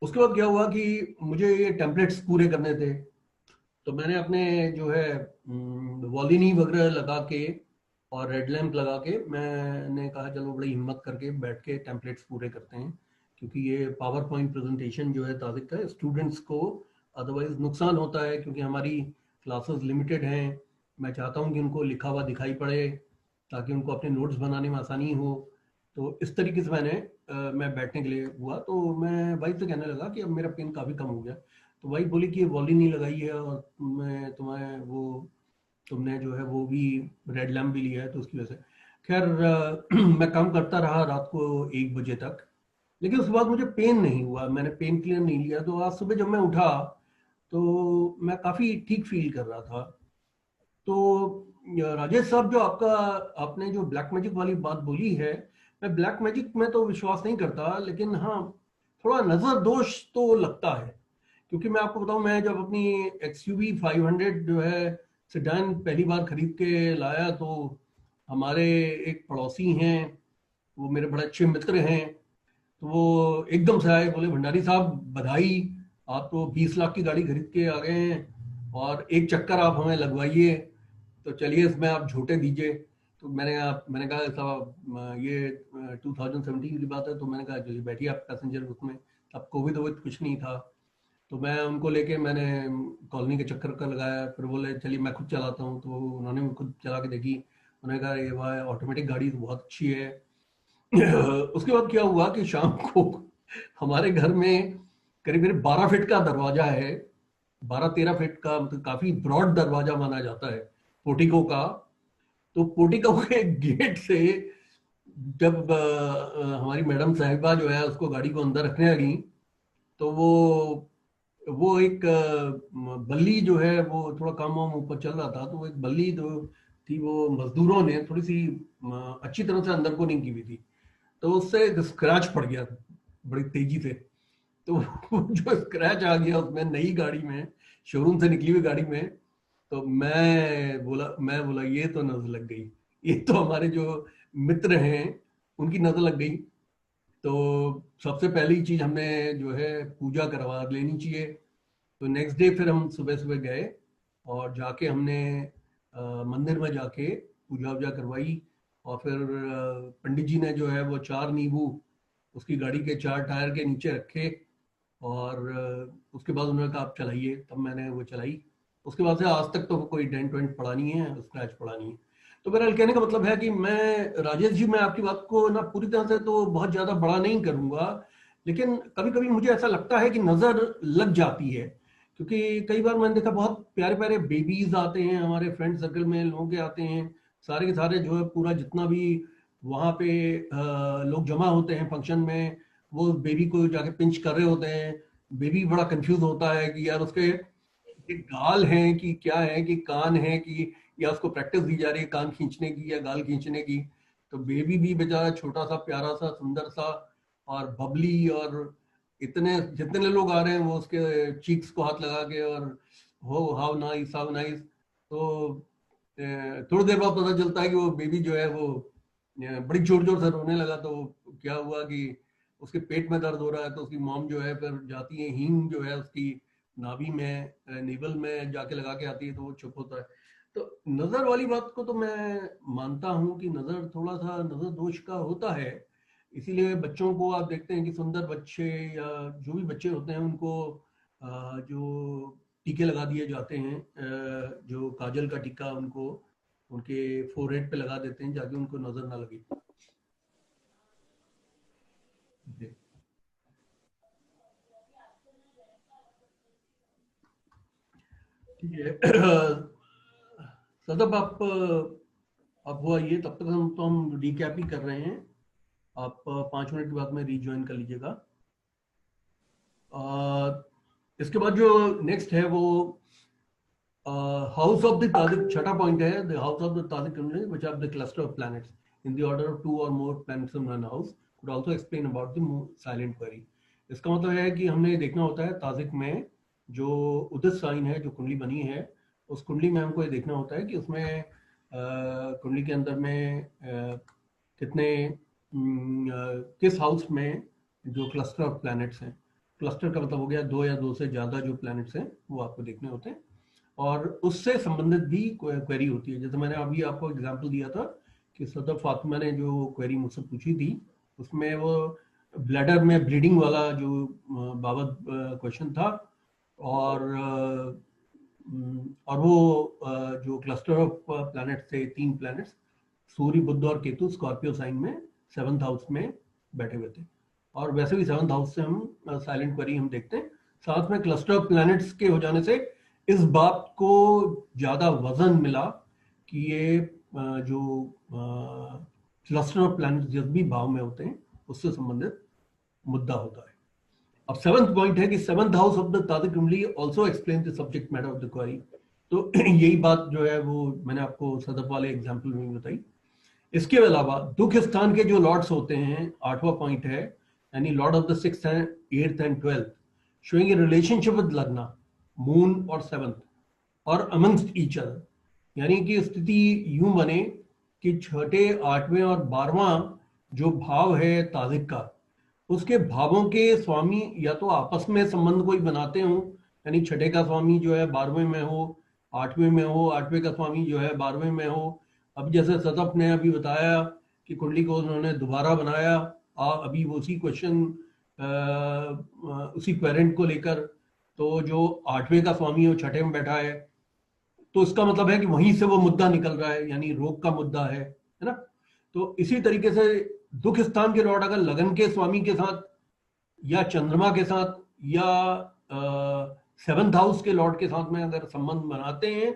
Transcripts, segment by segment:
उसके बाद क्या हुआ कि मुझे ये टेम्पलेट्स पूरे करने थे, तो मैंने अपने जो है वॉलिनी वगैरह लगा के और रेड लैम्प लगा के मैंने कहा चलो बड़ी हिम्मत करके बैठ के टेम्पलेट्स पूरे करते हैं, क्योंकि ये पावर पॉइंट प्रेजेंटेशन जो है ताज़िक का स्टूडेंट्स को अदरवाइज नुकसान होता है, क्योंकि हमारी क्लासेस लिमिटेड हैं। मैं चाहता हूँ कि उनको लिखा हुआ दिखाई पड़े ताकि उनको अपने नोट्स बनाने में आसानी हो। तो इस तरीके से मैं बैठने के लिए हुआ, तो मैं वाइफ से कहने लगा कि अब मेरा पेन काफ़ी कम हो गया। तो वाइफ बोली कि ये वॉली नहीं लगाई है और मैं तुम्हें वो तुमने जो है वो भी रेड लैम्प भी लिया है, तो उसकी वजह से खैर मैं काम करता रहा रात को 1 बजे तक। लेकिन उसके बाद मुझे पेन नहीं हुआ, मैंने पेन किलर नहीं लिया। तो आज सुबह जब मैं उठा तो मैं काफ़ी ठीक फील कर रहा था। तो राजेश साहब, जो आपने जो ब्लैक मैजिक वाली बात बोली है, मैं ब्लैक मैजिक में तो विश्वास नहीं करता, लेकिन हाँ थोड़ा नजर दोष तो लगता है। क्योंकि मैं आपको बताऊं, मैं जब अपनी XUV 500 जो है सेडान पहली बार खरीद के लाया, तो हमारे एक पड़ोसी हैं, वो मेरे बड़े अच्छे मित्र हैं। तो वो एकदम से आए, बोले भंडारी साहब बधाई, आप तो 20 लाख की गाड़ी खरीद के आ गए हैं और एक चक्कर आप हमें लगवाइए, तो चलिए इसमें आप झूठे दीजिए। तो मैंने कहा साहब ये 2017 की बात है, तो मैंने कहा चलिए बैठिए आप पैसेंजर उसमें। तब कोविड वोविड कुछ नहीं था। तो मैं उनको लेके मैंने कॉलोनी के चक्कर का लगाया, फिर बोले चलिए मैं खुद चलाता हूँ, तो उन्होंने भी खुद चला के देखी। उन्होंने कहा ये वाह ऑटोमेटिक गाड़ी तो बहुत अच्छी है। उसके बाद क्या हुआ कि शाम को हमारे घर में करीब करीब 12 फीट का दरवाजा है, 12-13 फीट का, मतलब काफी ब्रॉड दरवाजा माना जाता है पोर्टिको का। तो पोर्टिको के गेट से जब हमारी मैडम साहिबा जो है उसको गाड़ी को अंदर रखने लगी, तो वो एक बल्ली जो है, वो थोड़ा काम वाम ऊपर चल रहा था, तो वो एक बल्ली जो थी वो मजदूरों ने थोड़ी सी अच्छी तरह से अंदर को नहीं की हुई थी, तो उससे स्क्रैच पड़ गया बड़ी तेजी से। तो जो स्क्रैच आ गया उसमें नई गाड़ी में, शोरूम से निकली हुई गाड़ी में, तो मैं बोला ये तो नजर लग गई, ये तो हमारे जो मित्र हैं उनकी नजर लग गई। तो सबसे पहली चीज हमने जो है पूजा करवा लेनी चाहिए। तो नेक्स्ट डे फिर हम सुबह सुबह गए और जाके हमने मंदिर में जाके पूजा वूजा करवाई। और फिर पंडित जी ने जो है वो 4 नींबू उसकी गाड़ी के 4 टायर के नीचे रखे, और उसके बाद उन्होंने कहा आप चलाइए, तब मैंने वो चलाई। उसके बाद से आज तक तो कोई डेंट वेंट पड़ा नहीं है, स्क्रैच पड़ा नहीं है। तो मेरा कहने का मतलब है कि राजेश जी, मैं आपकी बात को ना पूरी तरह से तो बहुत ज्यादा बड़ा नहीं करूंगा, लेकिन कभी कभी मुझे ऐसा लगता है कि नजर लग जाती है। क्योंकि कई बार मैंने देखा बहुत प्यारे प्यारे बेबीज आते हैं हमारे फ्रेंड सर्कल में, लोगों के आते हैं सारे के सारे, जो है पूरा जितना भी वहाँ पे लोग जमा होते हैं फंक्शन में, वो बेबी को जाके पिंच कर रहे होते हैं। बेबी बड़ा कंफ्यूज होता है कि यार उसके ये गाल हैं कि क्या है, कि कान है कि, या उसको प्रैक्टिस दी जा रही है कान खींचने की या गाल खींचने की। तो बेबी भी बेचारा छोटा सा प्यारा सा सुंदर सा और बबली, और इतने जितने लोग आ रहे हैं वो उसके चीक्स को हाथ लगा के, और हो हाउ नाइस हाउ नाइस। तो थोड़ी देर बाद पता चलता है कि वो बेबी जो है वो बड़ी जोर जोर से रोने लगा। तो क्या हुआ कि उसके पेट में दर्द हो रहा है, तो उसकी मॉम जो है फिर जाती है, हींग जो है उसकी नाभि में नेवल में जाके लगा के आती है, तो वो चुप होता है। तो नजर वाली बात को तो मैं मानता हूँ कि नजर थोड़ा सा नजर दोष का होता है। इसीलिए बच्चों को आप देखते हैं कि सुंदर बच्चे या जो भी बच्चे होते हैं उनको जो टीके लगा दिए जाते हैं, जो काजल का टीका उनको उनके फोरहेड पे लगा देते हैं जाके उनको नजर ना लगे। जी। ठीक है। सदब आप अब हुआ ये, तब तक हम रिकैप ही कर रहे हैं। आप 5 मिनट के बाद में रिज्वाइन कर लीजिएगा। इसके बाद जो नेक्स्ट है वो हाउस ऑफ द ताजिक, छठा पॉइंट है, the house of the Tajik community which are the cluster of planets in the order of 2 or more planets in one house could also explain about the silent query। इसका मतलब है कि हमने देखना होता है ताजिक में जो उदित साइन है, जो कुंडली बनी है, उस कुंडली में हमको ये देखना होता है कि उसमें कुंडली के अंदर में कितने किस हाउस में जो क्लस्टर ऑफ प्लैनेट्स हैं। क्लस्टर का मतलब हो गया 2 या 2 से ज्यादा जो प्लैनेट्स हैं वो आपको देखने होते हैं, और उससे संबंधित भी क्वेरी होती है। जैसे मैंने अभी आपको एग्जांपल दिया था कि सदर फातिमा ने जो क्वेरी मुझसे पूछी थी, उसमें वो ब्लैडर में ब्लीडिंग वाला जो बाबत क्वेश्चन था, और वो जो क्लस्टर ऑफ प्लैनेट्स थे, 3 प्लैनेट्स सूर्य, बुध और केतु स्कॉर्पियो साइन में 7th हाउस में बैठे हुए थे। और वैसे भी 7th हाउस से हम साइलेंट क्वेरी हम देखते हैं। साथ में क्लस्टर ऑफ प्लैनेट्स के हो जाने से इस बात को ज्यादा वजन मिला कि ये जो क्लस्टर ऑफ प्लैनेट्स जिस भी भाव में होते हैं उससे संबंधित मुद्दा होता है। अब 7th पॉइंट है कि 7th हाउस ऑफ द तादिक कुंडली also explain the subject matter of the query. तो यही बात जो है वो मैंने आपको सदफ वाले एग्जाम्पल में बताई। इसके अलावा दुख स्थान के जो लॉर्ड्स होते हैं, 8वां पॉइंट है, यानी Lord of the 6th and 8th and 12th, showing A relationship with लग्ना, मून और 7th और अमंगस्ट ईच अदर, यानी कि स्थिति यूं बने कि 6ठे, 8वें और 12वां जो भाव है ताजिक का, उसके भावों के स्वामी या तो आपस में संबंध कोई बनाते हो, यानी 6ठे का स्वामी जो है 12वें में हो, 8वें में हो, 8वें का स्वामी जो है 12वें में हो। अब जैसे सदफ ने अभी बताया कि कुंडली को उन्होंने दोबारा बनाया, अभी वो उसी क्वेश्चन उसी पेरेंट को लेकर, तो जो 8वें का स्वामी हो 6ठे में बैठा है, तो इसका मतलब है कि वहीं से वो मुद्दा निकल रहा है, यानी रोग का मुद्दा है ना। तो इसी तरीके से दुख स्थान के लॉर्ड अगर लगन के स्वामी के साथ या चंद्रमा के साथ या 7th हाउस के लॉर्ड के साथ में अगर संबंध बनाते हैं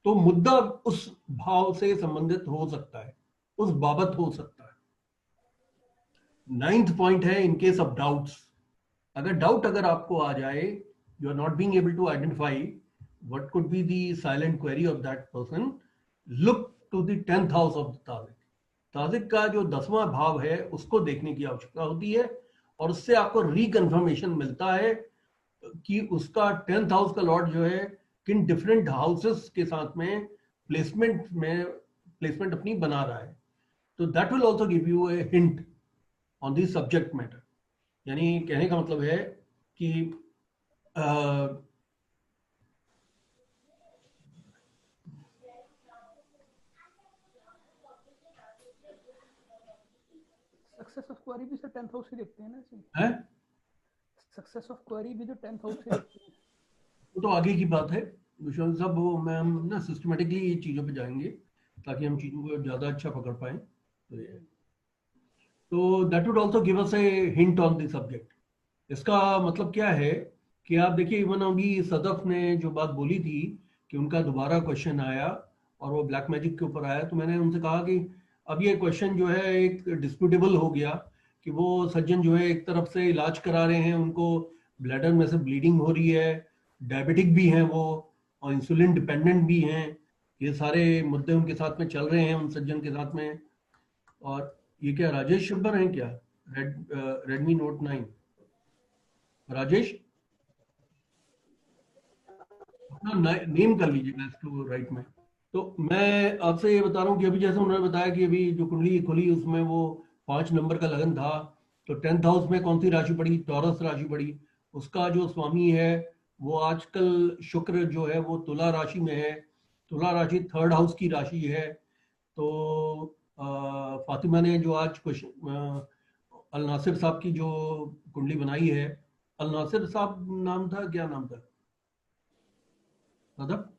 तो मुद्दा उस भाव से संबंधित हो सकता है, उस बाबत हो सकता है। 9th पॉइंट है इन केस ऑफ डाउट्स, अगर डाउट अगर आपको आ जाए, you are not being able to identify what could be the silent query of that person, look to the 10th house of the Tajik. Tajik का जो 10वां भाव है उसको देखने की आवश्यकता होती है, और उससे आपको रिकन्फर्मेशन मिलता है कि उसका 10th हाउस का लॉर्ड जो है किन डिफरेंट हाउसेस के साथ में प्लेसमेंट अपनी बना रहा है। तो that will also give U a hint on the subject matter. यानी कहने का मतलब है कि सक्सेस ऑफ क्वेरी भी सर 10th हाउस से देखते हैं ना सर? है सक्सेस ऑफ क्वेरी भी तो 10th हाउस से देखते हैं। वो तो आगे की बात है विश्वनाथ साहब, वो मैं हम ना सिस्टमेटिकली ये चीज़ों पे जाएंगे ताकि हम चीज़ों को ज़्यादा अच्छा पकड़ पाएं। तो that would also give us a hint on the subject. इसका मतलब क्या है कि आप देखिए, इवन अभी सदफ ने जो बात बोली थी कि उनका दोबारा क्वेश्चन आया और वो ब्लैक मैजिक के ऊपर आया, तो मैंने उनसे कहा कि अब ये क्वेश्चन जो है एक डिस्प्यूटेबल हो गया कि वो सज्जन जो है एक तरफ से इलाज करा रहे हैं, उनको ब्लैडर में से ब्लीडिंग हो रही है, डायबिटिक भी हैं वो, और इंसुलिन डिपेंडेंट भी हैं, ये सारे मुद्दे उनके साथ में चल रहे हैं उन सज्जन के साथ में। और ये क्या राजेश शब्बर हैं क्या? रेडमी नोट 9 राजेश, अपना नेम कर लीजिएगा इसको राइट में। तो मैं आपसे ये बता रहा हूँ कि अभी जैसे उन्होंने बताया कि अभी जो कुंडली खुली उसमें वो 5 नंबर का लगन था, तो 10th हाउस में कौन सी राशि पड़ी? टॉरस राशि पड़ी। उसका जो स्वामी है वो आजकल शुक्र जो है वो तुला राशि में है, तुला राशि 3rd हाउस की राशि है। तो फातिमा ने जो आज क्वेश्चन अल नासिर साहब की जो कुंडली बनाई है, अल नासिर साहब नाम था, क्या नाम था अदब?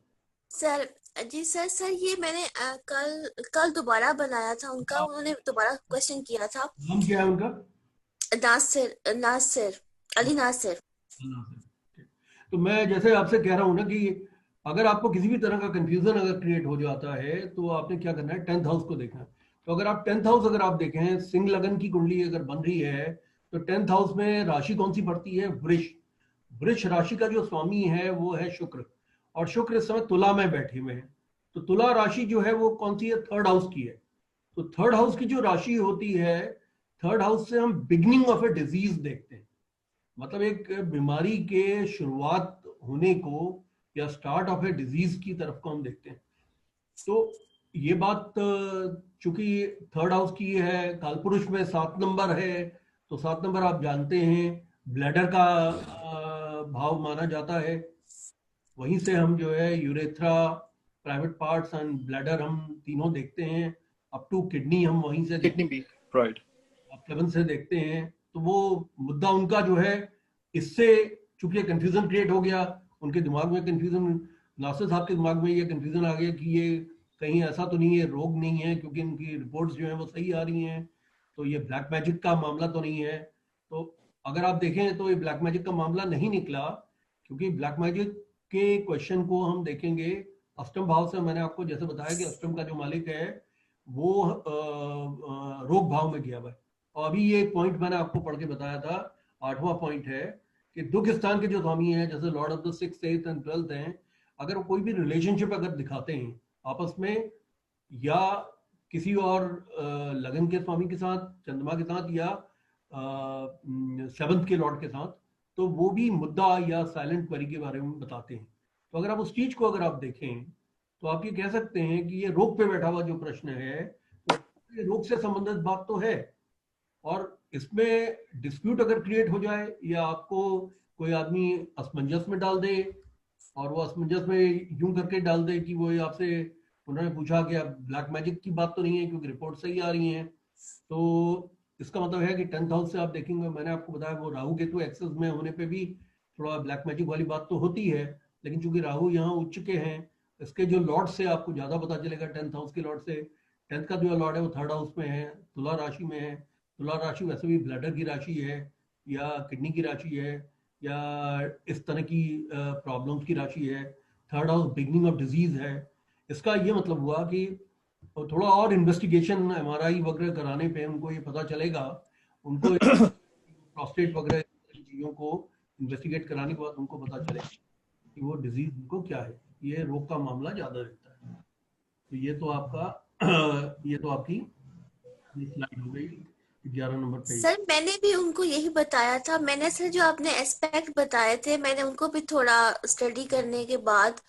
सर जी सर ये मैंने कल दोबारा बनाया था उनका, उन्होंने दोबारा क्वेश्चन किया था। नाम क्या है उनका? नासिर अली नासिर। तो मैं जैसे आपसे कह रहा हूँ ना कि अगर आपको किसी भी तरह का कंफ्यूजन अगर क्रिएट हो जाता है तो आपने क्या करना है, 10th हाउस को देखना है। तो अगर आप 10th हाउस अगर आप देखें, सिंह लगन की कुंडली अगर बन रही है तो 10th हाउस में राशि कौन सी पड़ती है? वृष। वृष राशि का जो स्वामी है वो है शुक्र, और शुक्र इस समय तुला में बैठे हुए हैं। तो तुला राशि जो है वो कौन सी है? 3rd हाउस की है। तो 3rd हाउस की जो राशि होती है, 3rd हाउस से हम बिगनिंग ऑफ ए डिजीज देखते हैं, मतलब एक बीमारी के शुरुआत होने को या स्टार्ट ऑफ ए डिजीज की तरफ को हम देखते हैं। तो ये बात चूंकि 3rd हाउस की है, कालपुरुष में 7 नंबर है, तो 7 नंबर आप जानते हैं ब्लैडर का भाव माना जाता है। वहीं से हम जो है urethra, private parts and bladder हम तीनों देखते हैं, अप टू किडनी हम वहीं से किडनी भी, राइट, सेवन से देखते हैं। तो वो मुद्दा उनका जो है, इससे चूंकि कंफ्यूजन क्रिएट हो गया उनके दिमाग में, कंफ्यूजन, नासिर साहब के दिमाग में ये कंफ्यूजन आ गया कि ये कहीं ऐसा तो नहीं है, रोग नहीं है, क्योंकि इनकी रिपोर्ट्स जो है वो सही आ रही हैं, तो ये ब्लैक मैजिक का मामला तो नहीं है। तो अगर आप देखें तो ये ब्लैक मैजिक का मामला नहीं निकला, क्योंकि ब्लैक मैजिक के क्वेश्चन को हम देखेंगे अष्टम भाव से। मैंने आपको जैसे बताया कि अष्टम का जो मालिक है वो रोग भाव में गया हुआ है। और अभी ये पॉइंट मैंने आपको पढ़ के बताया था, 8वां पॉइंट है कि दुख स्थान के जो स्वामी हैं, जैसे Lord of the 6th 8th and 12th हैं, अगर कोई भी रिलेशनशिप अगर दिखाते हैं आपस में, या किसी और लगन के स्वामी के साथ, चंद्रमा के साथ, या 7th के लॉर्ड के साथ, तो वो भी मुद्दा या साइलेंट क्वेरी के बारे में बताते हैं। तो अगर आप उस चीज को अगर आप देखें तो आप ये कह सकते हैं कि ये रोग पे बैठा हुआ जो प्रश्न है, तो ये रोग से संबंधित बात तो है। और इसमें डिस्प्यूट अगर क्रिएट हो जाए, या आपको कोई आदमी असमंजस में डाल दे, और वो असमंजस में यूं करके डाल दे कि वो आपसे, उन्होंने पूछा कि अब ब्लैक मैजिक की बात तो नहीं है क्योंकि रिपोर्ट सही आ रही है, तो इसका मतलब है कि 10th हाउस से आप देखेंगे, मैंने आपको बताया वो राहु केतु एक्सेस में होने पे भी थोड़ा ब्लैक मैजिक वाली बात तो होती है। लेकिन चूंकि राहु यहाँ उच्च के हैं, इसके जो लॉर्ड से आपको ज्यादा पता चलेगा, 10th हाउस के लॉर्ड से। 10th का जो लॉर्ड है वो 3rd हाउस में है, तुला राशि में है। तुला राशि वैसे भी ब्लैडर की राशि है, या किडनी की राशि है, या इस तरह की प्रॉब्लम्स की राशि है। 3rd house beginning of disease है। इसका ये मतलब हुआ कि थोड़ा और इन्वेस्टिगेशन, एमआरआई वगैरह कराने पे उनको ये पता चलेगा, उनको प्रोस्टेट वगैरह चीजों को इन्वेस्टिगेट कराने के बाद उनको पता चलेगा कि वो डिजीज उनको क्या है। ये रोग का मामला ज्यादा रहता है। तो ये तो आपका ये तो आपकी स्लाइड हो गई 11 नंबर पेज। सर मैंने भी उनको यही बताया था। मैंने सर जो आपने एस्पेक्ट बताए थे, मैंने उनको भी थोड़ा स्टडी करने के बाद,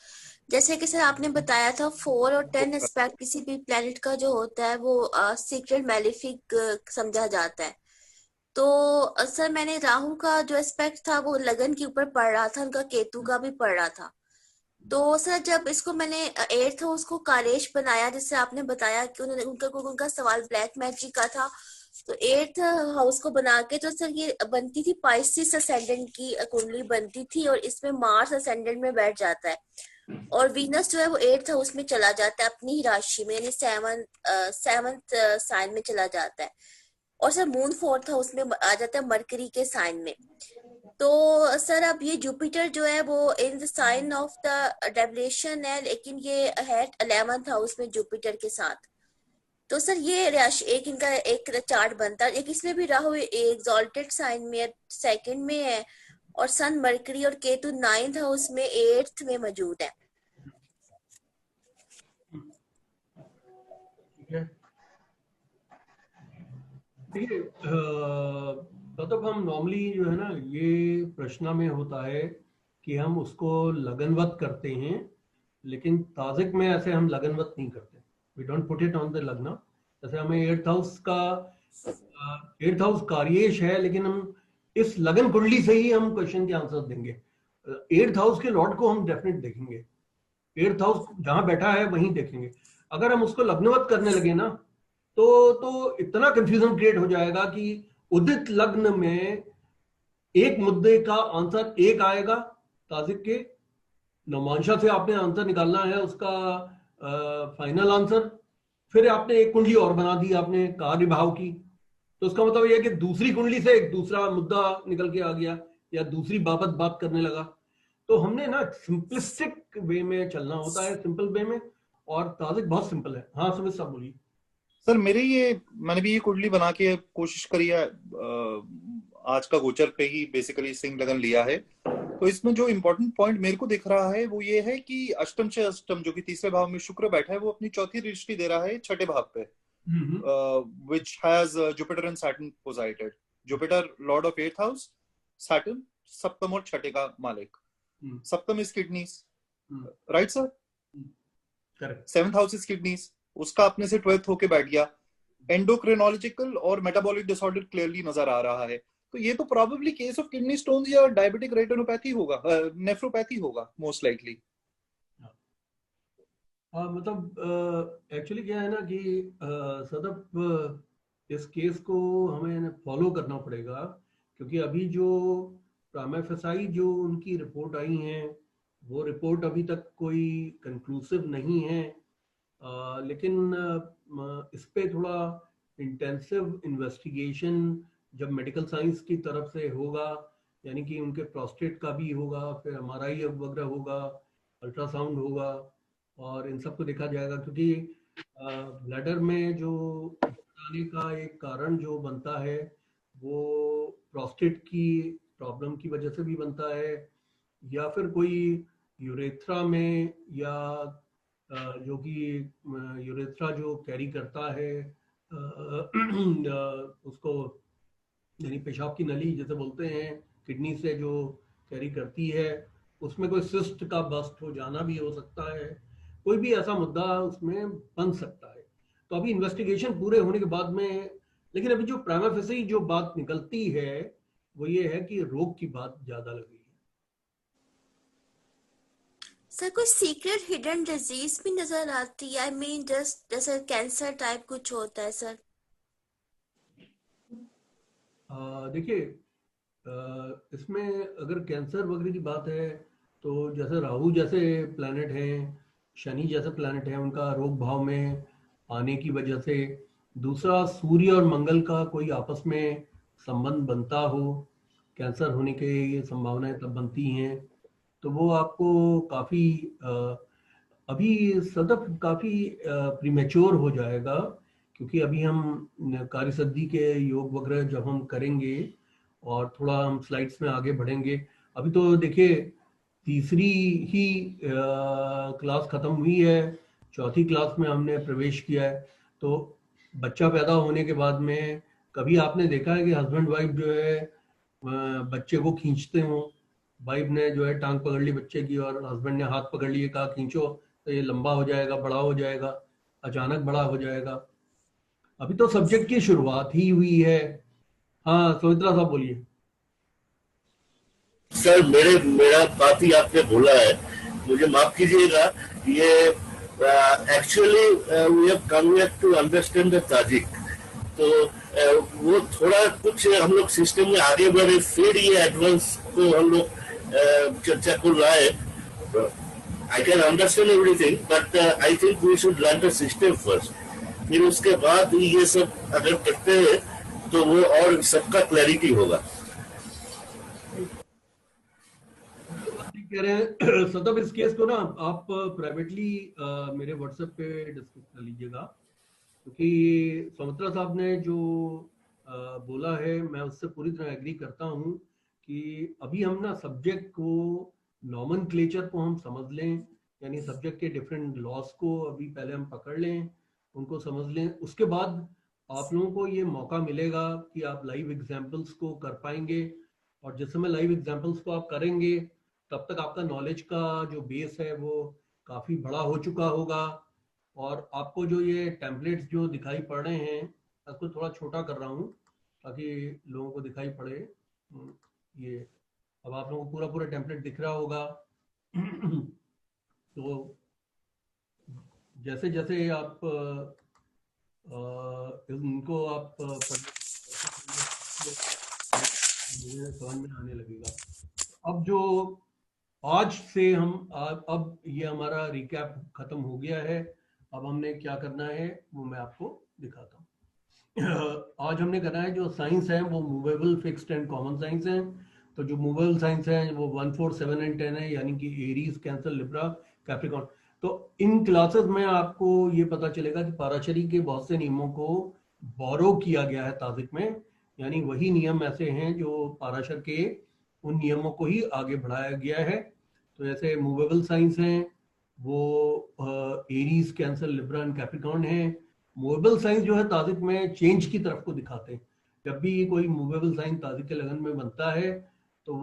जैसे कि सर आपने बताया था 4 और 10 एस्पेक्ट किसी भी प्लेनेट का जो होता है वो सीक्रेट मैलिफिक समझा जाता है। तो सर मैंने राहु का जो एस्पेक्ट था वो लगन के ऊपर पढ़ रहा था, उनका केतु का भी पढ़ रहा था। तो सर जब इसको मैंने 8th हाउस को कालेश बनाया, जिससे आपने बताया कि उन्होंने उनका सवाल ब्लैक मैजिक का था, तो 8th हाउस को बना के तो सर ये बनती थी पाइसिस असेंडेंट की कुंडली बनती थी, और इसमें मार्स असेंडेंट में बैठ जाता है, और वीनस जो है वो 8th हाउस में चला जाता है अपनी ही राशि में, यानी 7th साइन में चला जाता है। और सर मून 4th हाउस में आ जाता है मरकरी के साइन में। तो सर अब ये जुपिटर जो है वो in the sign of the debilitation है, लेकिन ये है 11th हाउस में जुपिटर के साथ। तो सर ये राशि एक इनका एक चार्ट बनता है, एक इसमें भी राहु एग्जॉल्टेड साइन में है, सेकंड में है, और सन मरकरी और केतु 9th हाउस में 8th में मौजूद है। देखिए मतलब हम नॉर्मली जो है ना, ये प्रश्न में होता है कि हम उसको लगनवत करते हैं, लेकिन ताजिक में ऐसे हम लगनवत नहीं करते। We don't put it on the lagna. जैसे हमें 8th हाउस का 8th हाउस कार्येश है, लेकिन हम इस लगन कुंडली से ही हम क्वेश्चन के आंसर देंगे। 8th हाउस के लॉर्ड को हम डेफिनेट देखेंगे, 8th हाउस जहां बैठा है वहीं देखेंगे। अगर हम उसको लग्नवत करने लगे ना, तो इतना कंफ्यूजन क्रिएट हो जाएगा कि उदित लग्न में एक मुद्दे का आंसर एक आएगा ताजिक के, नवमांशा से आपने आंसर निकालना है उसका फाइनल आंसर, फिर आपने एक कुंडली और बना दी आपने कार्य भाव की, तो उसका मतलब यह है कि दूसरी कुंडली से एक दूसरा मुद्दा निकल के आ गया, या दूसरी बाबत बात करने लगा। तो हमने ना सिंपलिस्टिक वे में चलना होता है, सिंपल वे में, और ताजिक बहुत सिंपल है। हाँ सुमित साहब बोलिए। सर मैंने भी ये कुंडली बना के कोशिश करी है, आज का गोचर पे ही बेसिकली सिंह लगन लिया है। तो इसमें जो इम्पोर्टेंट पॉइंट मेरे को दिख रहा है वो ये है कि अष्टम से अष्टम जो कि तीसरे भाव में शुक्र बैठा है, वो अपनी चौथी दृष्टि दे रहा है छठे भाव पे, which has Jupiter and Saturn posited. Jupiter lord of 8th house, Saturn सप्तम और छठे का मालिक। सप्तम is kidneys, right sir? Correct. 7th house is kidneys, उसका अपने से 12th होके बैठ गया। एंडोक्रिनोलॉजिकल और मेटाबॉलिक डिसऑर्डर क्लियरली नजर आ रहा है। तो ये तो probably case of kidney stones या डायबिटिक रेटिनोपैथी होगा, नेफ्रोपैथी होगा मोस्ट लाइकली। मतलब एक्चुअली क्या है ना कि सदब इस केस को हमें फॉलो करना पड़ेगा, क्योंकि अभी जो प्राइमा फेसाई जो उनकी रिपोर्ट आई हैं वो रिपोर्ट अभी तक कोई कंक्लूसिव नहीं है। लेकिन इस पे थोड़ा इंटेंसिव इन्वेस्टिगेशन जब मेडिकल साइंस की तरफ से होगा, यानी कि उनके प्रोस्टेट का भी होगा, फिर एमआरआई वगैरह होगा, अल्ट्रासाउंड होगा, और इन सबको देखा जाएगा, क्योंकि ब्लैडर में जो आने का एक कारण जो बनता है वो प्रोस्टेट की प्रॉब्लम की वजह से भी बनता है, या फिर कोई यूरेथ्रा में, या जो कि यूरेथ्रा जो कैरी करता है उसको, यानी पेशाब की नली जैसे बोलते हैं, किडनी से जो कैरी करती है, उसमें कोई सिस्ट का बस्ट हो जाना भी हो सकता है, कोई भी ऐसा मुद्दा उसमें बन सकता है। तो अभी इन्वेस्टिगेशन पूरे होने के बाद में, लेकिन अभी जो प्राइमा फेसी जो बात निकलती है वो ये है कि रोग की बात ज्यादा लग रही है। सर कुछ सीक्रेट हिडन डिजीज भी नजर आती है? आई मीन जस्ट जैसे कैंसर टाइप कुछ होता है सर? देखिए, इसमें अगर कैंसर वगैरह की बात है तो जैसे राहु जैसे प्लैनेट हैं, शनि जैसे प्लैनेट हैं, उनका रोग भाव में आने की वजह से, दूसरा सूर्य और मंगल का कोई आपस में संबंध बनता हो, कैंसर होने के ये संभावनाएं तब बनती हैं। तो वो आपको काफ़ी अभी सदफ काफ़ी प्रीमेच्योर हो जाएगा, क्योंकि अभी हम कार्यसिद्धि के योग वगैरह जब हम करेंगे और थोड़ा हम स्लाइड्स में आगे बढ़ेंगे, अभी तो देखिए तीसरी ही क्लास खत्म हुई है, चौथी क्लास में हमने प्रवेश किया है। तो बच्चा पैदा होने के बाद में कभी आपने देखा है कि हस्बैंड वाइफ जो है बच्चे को खींचते हो, वाइफ ने जो है टांग पकड़ ली बच्चे की और हस्बैंड ने हाथ पकड़ लिए, कहा खींचो तो ये लंबा हो जाएगा, बड़ा हो जाएगा, अचानक बड़ा हो जाएगा। अभी तो सब्जेक्ट की शुरुआत ही हुई है। हाँ सुमित्रा साहब बोलिए। सर मेरा बात ही आपने बोला है, मुझे माफ कीजिएगा। ये actually we have come here to understand the Tajik, तो वो थोड़ा कुछ हम लोग सिस्टम में आगे बढ़े, फिर ये एडवांस को हम लोग चर्चा को लाए। I can understand everything, but I think we should learn the system first, फिर उसके बाद ये सब अगर करते हैं तो वो और सबका क्लैरिटी होगा। कह रहे हैं सदब, इस केस को ना आप प्राइवेटली मेरे व्हाट्सएप पे डिस्कस कर लीजिएगा, क्योंकि सुमित्रा साहब ने जो बोला है मैं उससे पूरी तरह एग्री करता हूँ कि अभी हम ना सब्जेक्ट को, नॉमेनक्लेचर को हम समझ लें, यानी सब्जेक्ट के डिफरेंट लॉस को अभी पहले हम पकड़ लें, उनको समझ लें, उसके बाद आप लोगों को ये मौका मिलेगा कि आप लाइव एग्जाम्पल्स को कर पाएंगे, और जिस समय लाइव एग्जाम्पल्स को आप करेंगे तब तक आपका नॉलेज का जो बेस है वो काफ़ी बड़ा हो चुका होगा, और आपको जो ये टेम्पलेट्स जो दिखाई पड़ रहे हैं, उसको थोड़ा छोटा कर रहा हूँ ताकि लोगों को दिखाई पड़े। ये अब आप लोगों को पूरा टेम्पलेट दिख रहा होगा। तो जैसे जैसे आप इनको आप समझ में आने लगेगा। अब जो आज से हम अब ये हमारा रिकैप खत्म हो गया है, अब हमने क्या करना है वो मैं आपको दिखाता हूँ। आज हमने करना है जो साइंस है वो movable, fixed and common science है। तो जो मूवेबल साइंस है वो 1, 4, 7 एंड 10 है, यानी कि एरीज, कैंसर, लिब्रा, कैप्रिकॉर्न। तो इन क्लासेस में आपको ये पता चलेगा कि पाराशरी के बहुत से नियमों को बोरो किया गया है ताजिक में, यानी वही नियम ऐसे हैं जो पाराशर के उन नियमों को ही आगे बढ़ाया गया है। तो जैसे मूवेबल साइंस हैं वो Aries, cancer, Libra and Capricorn है। मूवेबल साइंस जो है ताजिक में चेंज की तरफ को दिखाते हैं। जब भी कोई मूवेबल साइंस ताजिक के लगन में बनता है तो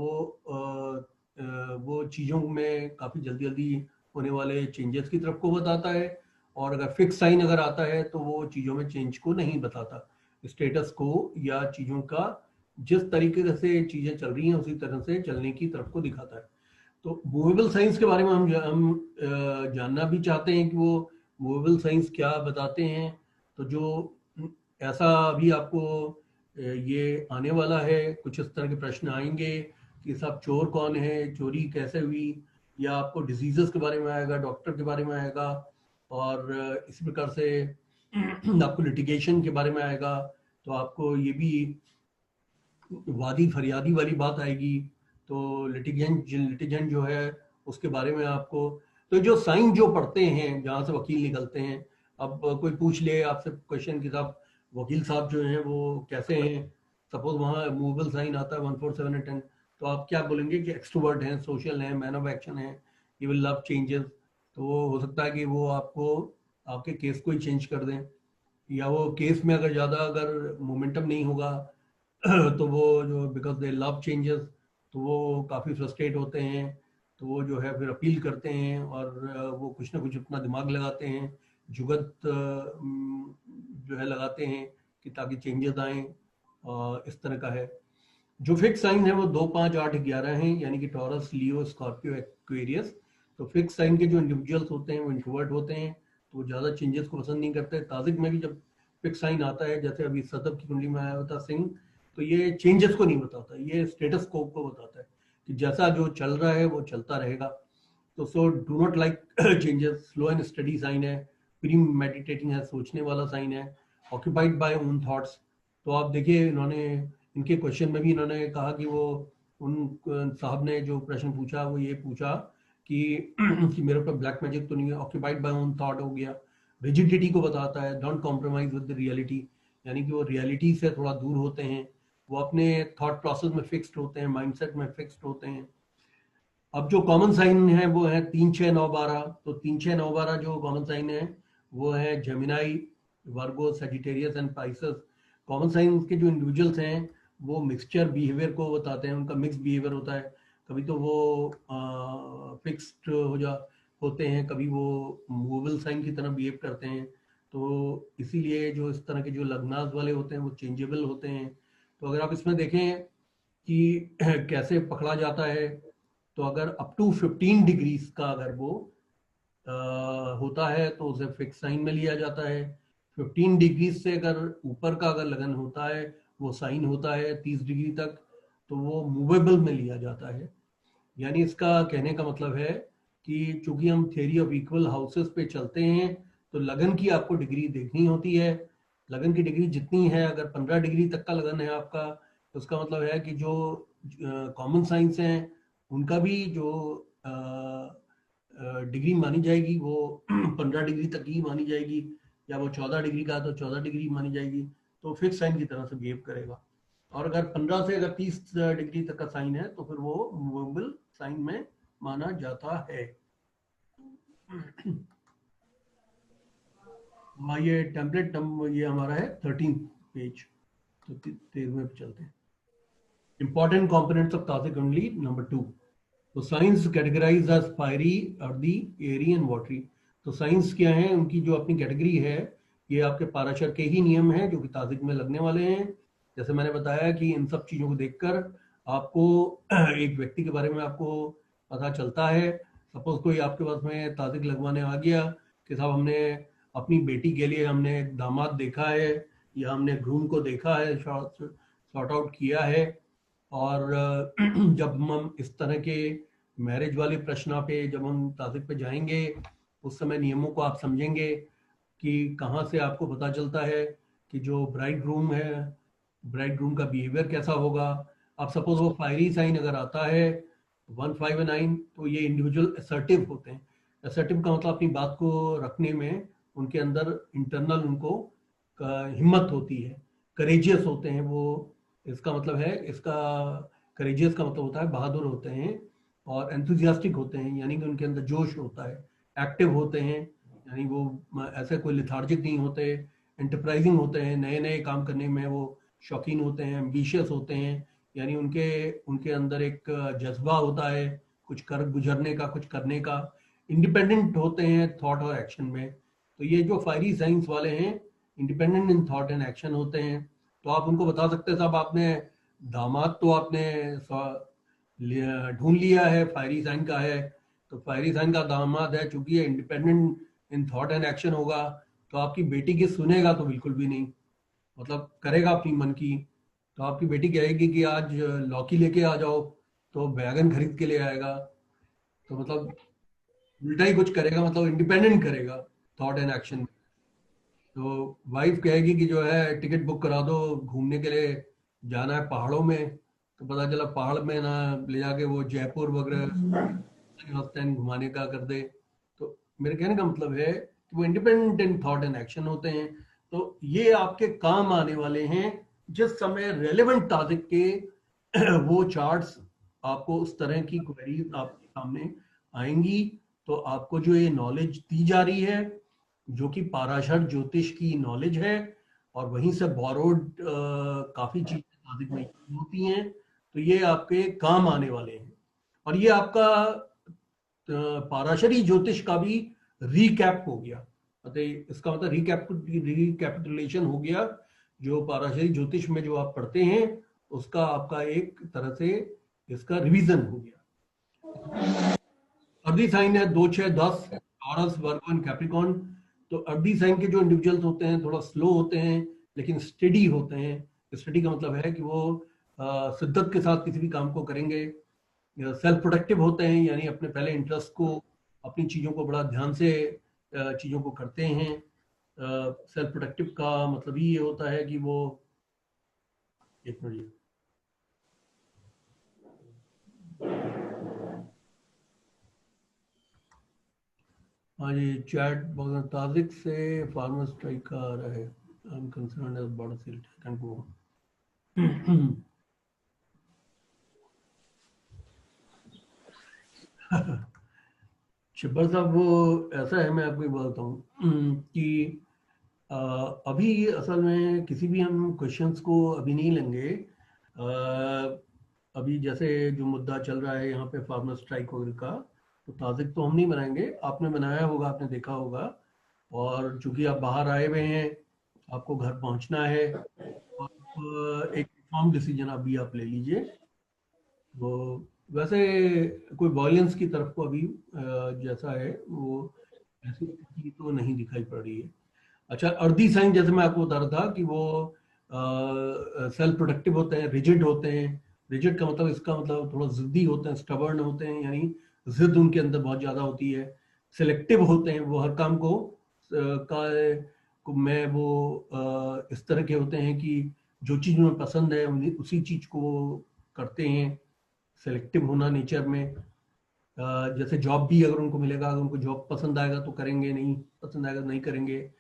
वो चीज़ों में काफ़ी जल्दी जल्दी होने वाले चेंजेस की तरफ को बताता है, और अगर फिक्स साइन अगर आता है तो वो चीज़ों में चेंज को नहीं बताता, स्टेटस को या चीज़ों का जिस तरीके से चीजें चल रही हैं उसी तरह से चलने की तरफ को दिखाता है। तो मूवेबल साइंस के बारे में हम जानना भी चाहते हैं कि वो मूवेबल साइंस क्या बताते हैं। तो जो ऐसा अभी आपको ये आने वाला है, कुछ इस तरह के प्रश्न आएंगे कि साहब चोर कौन है, चोरी कैसे हुई, या आपको डिजीजेस के बारे में आएगा, डॉक्टर के बारे में आएगा, और इसी प्रकार से आपको लिटिगेशन के बारे में आएगा। तो आपको ये भी वादी फरियादी वाली बात आएगी। तो लिटिगेंट जो है उसके बारे में आपको, तो जो साइन जो पढ़ते हैं जहाँ से वकील निकलते हैं, अब कोई पूछ ले आपसे क्वेश्चन कि साहब वकील साहब जो हैं वो कैसे हैं, सपोज वहाँ मूवेबल साइन आता है 1, 4, 7 और 10, तो आप क्या बोलेंगे कि एक्सट्रोवर्ट हैं, सोशल हैं, मैन ऑफ एक्शन है, ही विल लव चेंजेस। तो वो हो सकता है कि वो आपको आपके केस को ही चेंज कर दें, या वो केस में अगर ज़्यादा अगर मोमेंटम नहीं होगा तो वो जो बिकॉज दे लव चेंजेस, तो वो काफ़ी फ्रस्ट्रेट होते हैं, तो वो जो है फिर अपील करते हैं और वो कुछ ना कुछ अपना दिमाग लगाते हैं, जुगत जो है लगाते हैं कि ताकि चेंजेस आए, इस तरह का है। जो फिक्स साइन है वो 2, 5, 8, 11 हैं, यानी कि टॉरस, लियो, स्कॉर्पियो, एक्वेरियस। तो फिक्स साइन के जो इंडिविजुअल्स होते हैं वो इंट्रोवर्ट होते हैं, तो वो ज़्यादा चेंजेस को पसंद नहीं करते। ताजिक में भी जब फिक्स साइन आता है, जैसे अभी सदब की कुंडली में आया हुआ था सिंह, तो ये चेंजेस को नहीं बताता, ये स्टेटस को बताता है कि जैसा जो चल रहा है वो चलता रहेगा। तो so do not like changes. Slow and study sign है, प्री मेडिटेटिंग है, सोचने वाला साइन है, ऑक्यूपाइड बाय ओन थॉट्स। तो आप देखिए इन्होंने इनके क्वेश्चन में भी इन्होंने कहा कि वो उन साहब ने जो प्रश्न पूछा वो ये पूछा कि मेरे ऊपर ब्लैक मैजिक तो नहीं है, ऑक्यूपाइड बाय ओन थॉट हो गया। रिजिडिटी को बताता है, don't compromise with the reality, यानी कि वो रियलिटी से थोड़ा दूर होते हैं, वो अपने थॉट प्रोसेस में फिक्स्ड होते हैं, माइंडसेट में फिक्स्ड होते हैं। अब जो कॉमन साइन है वो है 3, 6, 9, 12। तो 3, 6, 9, 12 जो कॉमन साइन है वो है Gemini, Virgo, Sagittarius and Pisces. Common sign के जो इंडिविजुअल्स हैं वो मिक्सचर बिहेवियर को बताते हैं, उनका मिक्स बिहेवियर होता है। कभी तो वो फिक्स्ड होते हैं, कभी वो मूवेबल साइन की तरह बिहेव करते हैं। तो इसीलिए जो इस तरह के जो लग्नाज वाले होते हैं वो चेंजेबल होते हैं। तो अगर आप इसमें देखें कि कैसे पकड़ा जाता है, तो अगर अप टू 15 डिग्रीज का अगर वो होता है तो उसे फिक्स साइन में लिया जाता है। 15 डिग्रीज से अगर ऊपर का अगर लगन होता है वो साइन होता है 30 डिग्री तक, तो वो मूवेबल में लिया जाता है। यानी इसका कहने का मतलब है कि चूंकि हम थ्योरी ऑफ इक्वल हाउसेस पे चलते हैं तो लगन की आपको डिग्री देखनी होती है। लगन की डिग्री जितनी है, अगर 15 डिग्री तक का लगन है आपका, तो उसका मतलब है कि जो कॉमन साइंस हैं उनका भी जो डिग्री मानी जाएगी वो 15 डिग्री तक ही मानी जाएगी, या वो 14 डिग्री का तो 14 डिग्री मानी जाएगी, तो फिक्स साइन की तरह से बिहेव करेगा। और अगर 15 से अगर 30 डिग्री तक का साइन है तो फिर वो मूवेबल साइन में माना जाता है। ये टेम्पलेट ये हमारा है 13 पेज, तो 13वें पे चलते हैं। इंपॉर्टेंट कंपोनेंट्स ऑफ ताज़िक कुंडली नंबर 2। तो signs categorise as fiery, earthy, airy and watery. तो साइंस क्या है, उनकी जो अपनी कैटेगरी है, ये आपके पाराशर के ही नियम है जो कि ताज़िक में लगने वाले हैं। जैसे मैंने बताया कि इन सब चीज़ों को देखकर आपको एक व्यक्ति के बारे में आपको पता चलता है। सपोज कोई आपके पास में ताज़िक लगवाने आ गया कि साहब हमने अपनी बेटी के लिए हमने दामाद देखा है, या हमने ग्रूम को देखा है, सॉर्ट आउट किया है। और जब हम इस तरह के मैरिज वाले प्रश्न पे जब हम ताज़िक पे जाएंगे उस समय नियमों को आप समझेंगे कि कहाँ से आपको पता चलता है कि जो ब्राइड ग्रूम है, ब्राइड ग्रूम का बिहेवियर कैसा होगा। अब सपोज वो फायरी साइन अगर आता है 1, 5 और 9, तो ये इंडिविजुअल असर्टिव होते हैं। असर्टिव का मतलब अपनी बात को रखने में उनके अंदर इंटरनल उनको हिम्मत होती है, करेजियस होते हैं वो। इसका मतलब है, इसका करेजियस का मतलब होता है बहादुर होते हैं, और एंथुजियास्टिक होते हैं यानी कि उनके अंदर जोश होता है, एक्टिव होते हैं यानी वो ऐसे कोई लिथार्जिक नहीं होते, एंटरप्राइजिंग होते हैं, नए नए काम करने में वो शौकीन होते हैं, एम्बिशियस होते हैं यानी उनके अंदर एक जज्बा होता है कुछ कर गुजरने का, कुछ करने का, इंडिपेंडेंट होते हैं थॉट और एक्शन में। तो ये जो फायरी साइंस वाले हैं independent in thought and action होते हैं। तो आप उनको बता सकते हैं साहब आपने दामाद तो आपने ढूंढ लिया है, फायरी साइन का है, तो फायरी साइन का दामाद है, चूंकि ये independent in thought and action होगा, तो आपकी बेटी की सुनेगा तो बिल्कुल भी नहीं, मतलब करेगा अपनी मन की। तो आपकी बेटी कहेगी कि आज लौकी लेके आ जाओ, तो बैगन खरीद के ले आएगा, तो मतलब उल्टा ही कुछ करेगा, मतलब इंडिपेंडेंट करेगा थॉट एंड एक्शन में। तो वाइफ कहेगी कि जो है टिकट बुक करा दो, घूमने के लिए जाना है पहाड़ों में, तो पता चला पहाड़ में ना ले जाके वो जयपुर वगैरह घुमाने का कर दे। तो मेरे कहने का मतलब है कि वो independent in thought and action होते हैं। तो ये आपके काम आने वाले हैं जिस समय रेलेवेंट टॉपिक के वो चार्ट्स आपको उस तरह की क्वेरी आपके सामने आएंगी, तो आपको जो ये नॉलेज दी जा रही है जो कि पाराशर ज्योतिष की नॉलेज है, और वहीं से बोरोड काफी चीजें टॉपिक में होती हैं, तो ये आपके काम आने वाले हैं। और ये आपका पाराशरी ज्योतिष का भी रिकैप हो गया, मतलब इसका मतलब रिकैपिटुलेशन हो गया। जो पाराशरी ज्योतिष में जो आप पढ़ते हैं उसका आपका एक तरह से इसका रिवीजन हो गया। अर्दी साइन है 2, 6, 10, टॉरस, वर्गो एंड कैप्रिकॉर्न। तो अर्दी साइन के जो इंडिविजुअल्स होते हैं थोड़ा स्लो होते हैं लेकिन स्टेडी होते हैं। स्टेडी का मतलब है कि वो शिद्दत के साथ किसी भी काम को करेंगे। सेल्फ प्रोटेक्टिव होते हैं, यानी अपने पहले इंटरेस्ट को, अपनी चीजों को बड़ा ध्यान से चीजों को करते हैं। सेल्फ प्रोटेक्टिव का मतलब ही ये होता है कि वो, एक मिनट, हाँ जी, चैट बॉक्स ताजिक से फार्मर स्ट्राइक का आ रहा है। I am concerned as border seal can go. Shibbar साहब, वो ऐसा है, मैं आपको ये बताता हूँ कि अभी असल में किसी भी हम क्वेश्चंस को अभी नहीं लेंगे। अभी जैसे जो मुद्दा चल रहा है यहाँ पे फार्मर स्ट्राइक वगैरह का, तो ताजिक तो हम नहीं बनाएंगे, आपने बनाया होगा, आपने देखा होगा। और चूंकि आप बाहर आए हुए हैं, आपको घर पहुंचना है, और एक फॉर्म डिसीजन अभी आप ले लीजिए। वो वैसे कोई वॉयलेंस की तरफ को अभी जैसा है वो ऐसी स्थिति तो नहीं दिखाई पड़ रही है। अच्छा, अर्दी साइन जैसे मैं आपको बता रहा था कि वो सेल्फ प्रोटेक्टिव होते हैं, रिजिड होते हैं। रिजिड का मतलब, इसका मतलब थोड़ा जिद्दी होते हैं, स्टबर्न होते हैं, यानी जिद उनके अंदर बहुत ज्यादा होती है। सिलेक्टिव होते हैं, वो हर काम को में वो इस तरह के होते हैं कि जो चीज उन्हें पसंद है उसी चीज को करते हैं। सिलेक्टिव होना नेचर में, जैसे जॉब भी अगर उनको मिलेगा, अगर उनको जॉब पसंद आएगा तो करेंगे, नहीं पसंद आएगा तो नहीं करेंगे।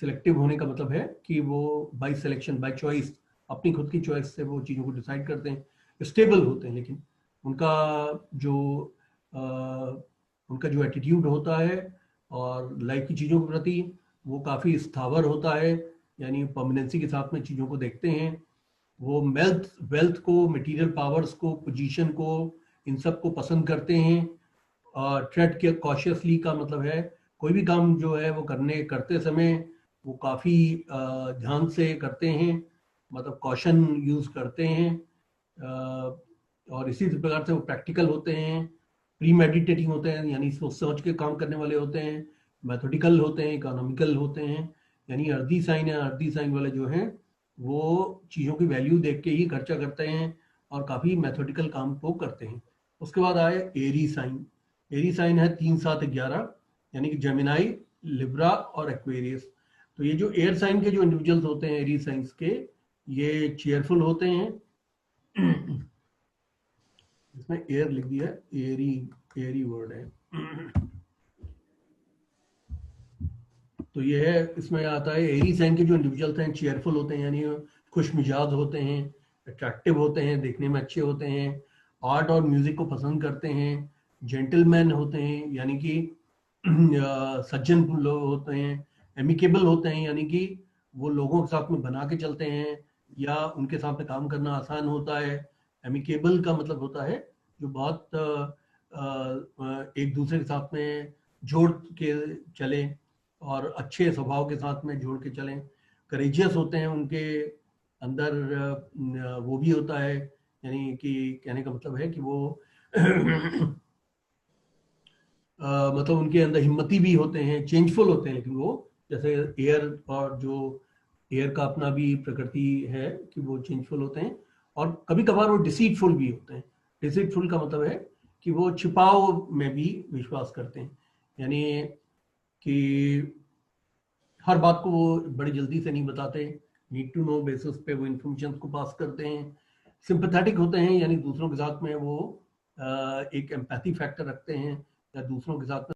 सिलेक्टिव होने का मतलब है कि वो बाय सिलेक्शन, बाय चॉइस, अपनी खुद की चॉइस से वो चीज़ों को डिसाइड करते हैं। स्टेबल होते हैं, लेकिन उनका जो एटीट्यूड होता है और लाइफ की चीज़ों के प्रति वो काफ़ी स्थावर होता है, यानी परमानेंसी के साथ में चीज़ों को देखते हैं। वो वेल्थ को, मटेरियल पावर्स को, पोजीशन को, इन सब को पसंद करते हैं। ट्रेड के कॉशियसली का मतलब है कोई भी काम जो है वो करते समय वो काफ़ी ध्यान से करते हैं, मतलब कॉशन यूज़ करते हैं। और इसी प्रकार से वो प्रैक्टिकल होते हैं, प्री मेडिटेटिंग होते हैं, यानी सोच समझ के काम करने वाले होते हैं, मैथोडिकल होते हैं, इकोनॉमिकल होते हैं। यानी अर्दी साइन है, अर्दी साइन वाले जो हैं वो चीज़ों की वैल्यू देख के ही खर्चा करते हैं और काफ़ी मैथोडिकल काम को करते हैं। उसके बाद आए एरी साइन। एरी साइन है 3, 7, 11, यानी कि जेमिनाई, लिब्रा और एक्वेरियस। तो ये जो एयर साइन के जो इंडिविजुअल्स होते हैं एरी साइंस के, ये चेयरफुल होते हैं। इसमें एयर लिख दिया है, एरी वर्ड है। तो ये है, इसमें आता है एरी साइन के जो इंडिविजुअल्स हैं चेयरफुल होते हैं, यानी खुश मिजाज होते हैं, अट्रैक्टिव होते हैं, देखने में अच्छे होते हैं, आर्ट और म्यूजिक को पसंद करते हैं, जेंटलमैन होते हैं, यानी कि सज्जन लोग होते हैं, एमिकेबल होते हैं, यानी कि वो लोगों के साथ में बना के चलते हैं या उनके साथ में काम करना आसान होता है। एमिकेबल का मतलब होता है जो बहुत एक दूसरे के साथ में जोड़ के चले और अच्छे स्वभाव के साथ में जोड़ के चलें। करेजियस होते हैं, उनके अंदर वो भी होता है, यानी कि कहने का मतलब है कि वो मतलब उनके अंदर हिम्मती भी होते हैं, चेंजफुल होते हैं, लेकिन वो जैसे एयर, और जो एयर का अपना भी प्रकृति है कि वो चेंजफुल होते हैं, और कभी कभार वो डिसीटफुल भी होते हैं। डिसीटफुल का मतलब है कि वो छिपाव में भी विश्वास करते हैं, यानी कि हर बात को वो बड़ी जल्दी से नहीं बताते, नीड टू नो बेसिस पे वो इंफॉर्मेशन को पास करते हैं। सिंपैथेटिक होते हैं, यानी दूसरों के साथ में वो एक एम्पैथी फैक्टर रखते हैं, या दूसरों के साथ में